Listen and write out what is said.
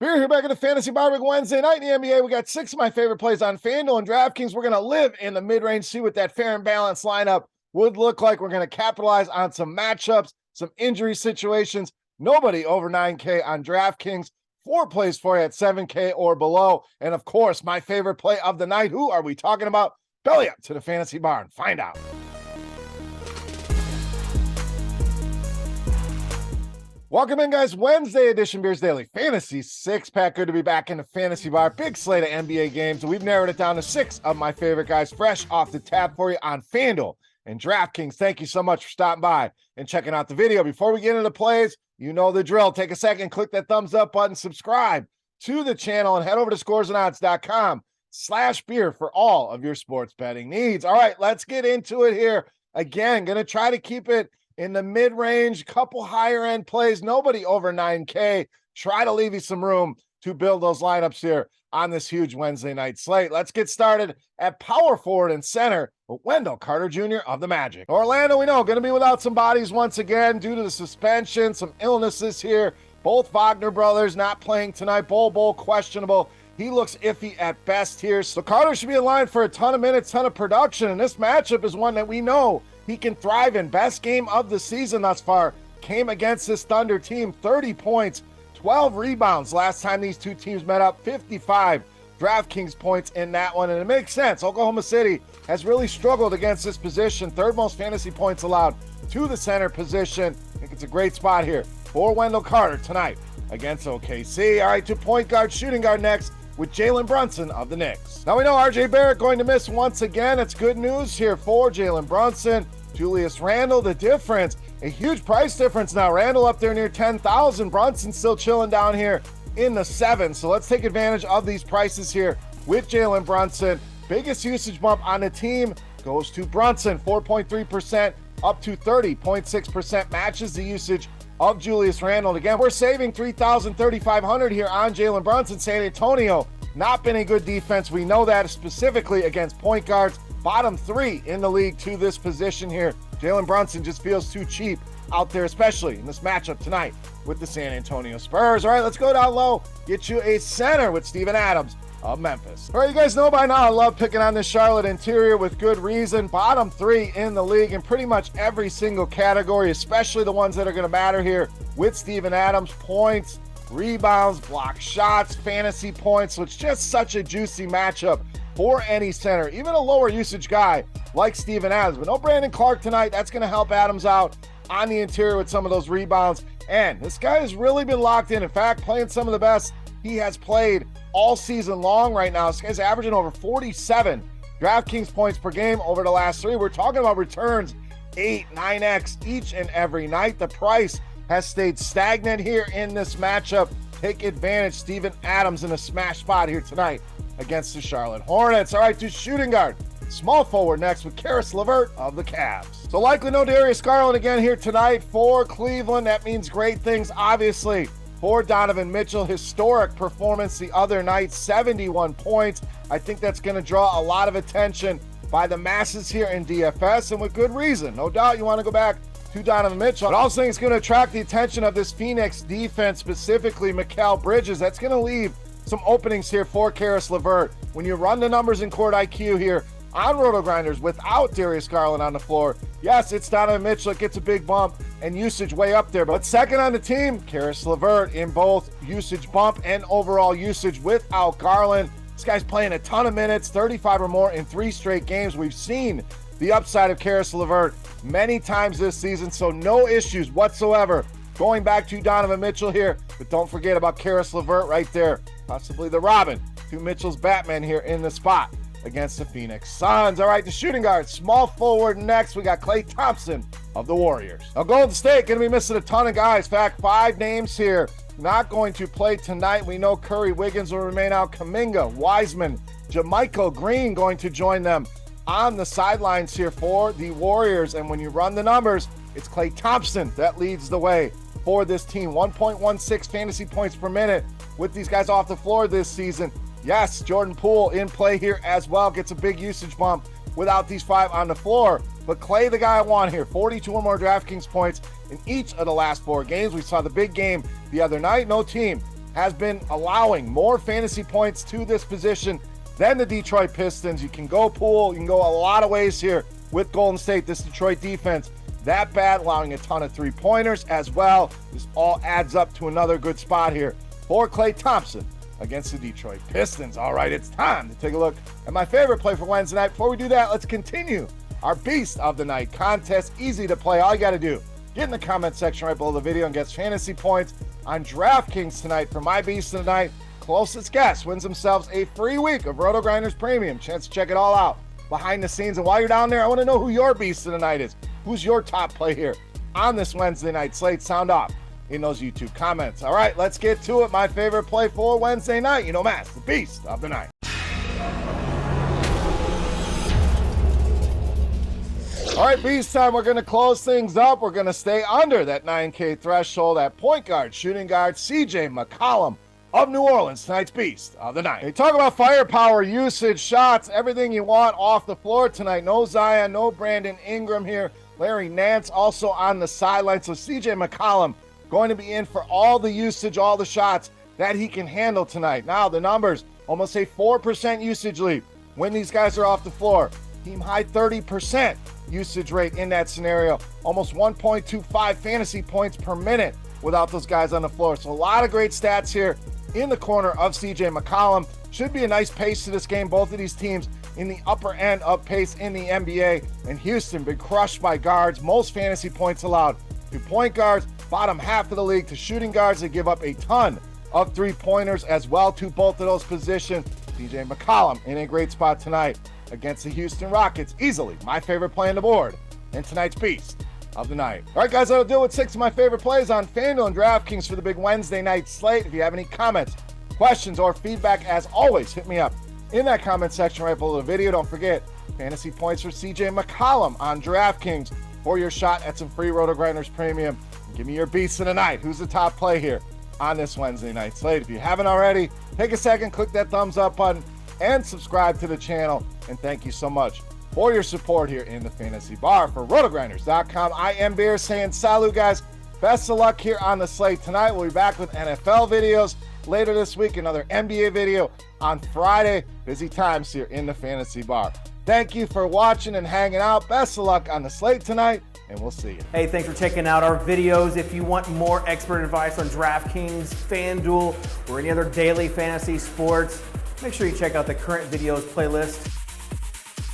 We're here back in the Fantasy Barbecue Wednesday night in the NBA. We got 6 of my favorite plays on FanDuel and DraftKings. We're going to live in the mid-range, see what that fair and balanced lineup would look like. We're going to capitalize on some matchups, some injury situations. Nobody over 9K on DraftKings. 4 plays for you at 7K or below. And of course, my favorite play of the night. Who are we talking about? Belly up to the Fantasy Barn. Find out. Welcome in, guys. Wednesday edition Beers Daily Fantasy 6-pack. Good to be back in the Fantasy Bar. Big slate of NBA games. We've narrowed it down to 6 of my favorite guys fresh off the tap for you on FanDuel and DraftKings. Thank you so much for stopping by and checking out the video. Before we get into the plays, you know the drill. Take a second, click that thumbs up button, subscribe to the channel, and head over to scoresandodds.com/beer for all of your sports betting needs. All right, let's get into it here. Again, going to try to keep it in the mid-range, couple higher-end plays, nobody over 9K. Try to leave you some room to build those lineups here on this huge Wednesday night slate. Let's get started at power forward and center with Wendell Carter Jr. of the Magic. Orlando, we know, going to be without some bodies once again due to the suspension, some illnesses here. Both Wagner brothers not playing tonight. Bol questionable. He looks iffy at best here. So Carter should be in line for a ton of minutes, ton of production, and this matchup is one that we know he can thrive in. Best game of the season thus far came against this Thunder team. 30 points, 12 rebounds last time these two teams met up. 55 DraftKings points in that one, and it makes sense. Oklahoma City has really struggled against this position. Third most fantasy points allowed to the center position. I think it's a great spot here for Wendell Carter tonight against OKC. All right, to point guard, shooting guard next with Jalen Brunson of the Knicks. Now we know RJ Barrett going to miss once again. It's good news here for Jalen Brunson. Julius Randle, the difference, a huge price difference now. Randle up there near 10,000. Brunson still chilling down here in the 7. So let's take advantage of these prices here with Jalen Brunson. Biggest usage bump on the team goes to Brunson, 4.3% up to 30.6%, matches the usage of Julius Randle. Again, we're saving $3,000, $3,500 here on Jalen Brunson. San Antonio, not been a good defense. We know that specifically against point guards. Bottom 3 in the league to this position here. Jalen Brunson just feels too cheap out there, especially in this matchup tonight with the San Antonio Spurs. All right, let's go down low. Get you a center with Steven Adams of Memphis. All right, you guys know by now I love picking on this Charlotte interior with good reason. Bottom 3 in the league in pretty much every single category, especially the ones that are going to matter here with Steven Adams. Points, rebounds, block shots, fantasy points. So it's just such a juicy matchup for any center, even a lower usage guy like Steven Adams. But no Brandon Clark tonight. That's going to help Adams out on the interior with some of those rebounds. And this guy has really been locked in. In fact, playing some of the best he has played all season long right now. This guy's averaging over 47 DraftKings points per game over the last 3. We're talking about returns 8, 9x each and every night. The price has stayed stagnant here in this matchup. Take advantage. Steven Adams in a smash spot here tonight against the Charlotte Hornets. All right, to shooting guard. Small forward next with CARIS LEVERT of the Cavs. So likely no Darius Garland again here tonight for Cleveland. That means great things, obviously, for Donovan Mitchell. Historic performance the other night, 71 points. I think that's going to draw a lot of attention by the masses here in DFS, and with good reason. No doubt you want to go back to Donovan Mitchell. But I also think it's going to attract the attention of this Phoenix defense, specifically Mikal Bridges. That's going to leave some openings here for CARIS LEVERT. When you run the numbers in court IQ here on RotoGrinders without Darius Garland on the floor, yes, it's Donovan Mitchell. It gets a big bump and usage way up there. But second on the team, CARIS LEVERT in both usage bump and overall usage without Garland. This guy's playing a ton of minutes, 35 or more in 3 straight games. We've seen the upside of CARIS LEVERT many times this season, so no issues whatsoever going back to Donovan Mitchell here. But don't forget about CARIS LEVERT right there. Possibly the Robin to Mitchell's Batman here in the spot against the Phoenix Suns. All right, the shooting guard, small forward next. We got KLAY Thompson of the Warriors. Now, Golden State going to be missing a ton of guys. In fact, 5 names here not going to play tonight. We know Curry, Wiggins will remain out. Kuminga, Wiseman, JaMychal Green going to join them on the sidelines here for the Warriors. And when you run the numbers, it's KLAY Thompson that leads the way for this team. 1.16 fantasy points per minute with these guys off the floor this season. Yes, Jordan Poole in play here as well. Gets a big usage bump without these 5 on the floor. But KLAY, the guy I want here, 42 or more DraftKings points in each of the last 4 games. We saw the big game the other night. No team has been allowing more fantasy points to this position than the Detroit Pistons. You can go pool, you can go a lot of ways here with Golden State. This Detroit defense, that bad, allowing a ton of three-pointers as well. This all adds up to another good spot here for Klay Thompson against the Detroit Pistons. All right, it's time to take a look at my favorite play for Wednesday night. Before we do that, let's continue our Beast of the Night contest. Easy to play. All you got to do, get in the comment section right below the video and get fantasy points on DraftKings tonight for my Beast of the Night. Closest guess wins themselves a free week of RotoGrinders Premium. Chance to check it all out behind the scenes. And while you're down there, I want to know who your Beast of the Night is. Who's your top play here on this Wednesday night slate? Sound off in those YouTube comments. All right, let's get to it. My favorite play for Wednesday night. You know, Matt's the Beast of the Night. All right, Beast time. We're going to close things up. We're going to stay under that 9K threshold at point guard, shooting guard, CJ McCollum of New Orleans, tonight's Beast of the Night. They talk about firepower, usage, shots, everything you want off the floor tonight. No Zion, no Brandon Ingram here. Larry Nance also on the sideline. So CJ McCollum going to be in for all the usage, all the shots that he can handle tonight. Now the numbers, almost a 4% usage lead when these guys are off the floor. Team high 30% usage rate in that scenario. Almost 1.25 fantasy points per minute without those guys on the floor. So a lot of great stats here in the corner of CJ McCollum. Should be a nice pace to this game. Both of these teams in the upper end of pace in the NBA. And Houston been crushed by guards. Most fantasy points allowed to point guards. Bottom half of the league to shooting guards. They give up a ton of three-pointers as well to both of those positions. CJ McCollum in a great spot tonight against the Houston Rockets. Easily my favorite play on the board and tonight's Beast of the Night. All right, guys, that'll do with 6 of my favorite plays on FanDuel and DraftKings for the big Wednesday night slate. If you have any comments, questions, or feedback, as always, hit me up in that comment section right below the video. Don't forget, fantasy points for CJ McCollum on DraftKings for your shot at some free RotoGrinders Premium. Give me your Beast of the Night. Who's the top play here on this Wednesday night slate? If you haven't already, take a second, click that thumbs up button, and subscribe to the channel. And thank you so much for your support here in the Fantasy Bar. For RotoGrinders.com, I am Beer saying salut, guys. Best of luck here on the slate tonight. We'll be back with NFL videos later this week, another NBA video on Friday. Busy times here in the Fantasy Bar. Thank you for watching and hanging out. Best of luck on the slate tonight, and we'll see you. Hey, thanks for checking out our videos. If you want more expert advice on DraftKings, FanDuel, or any other daily fantasy sports, make sure you check out the current videos playlist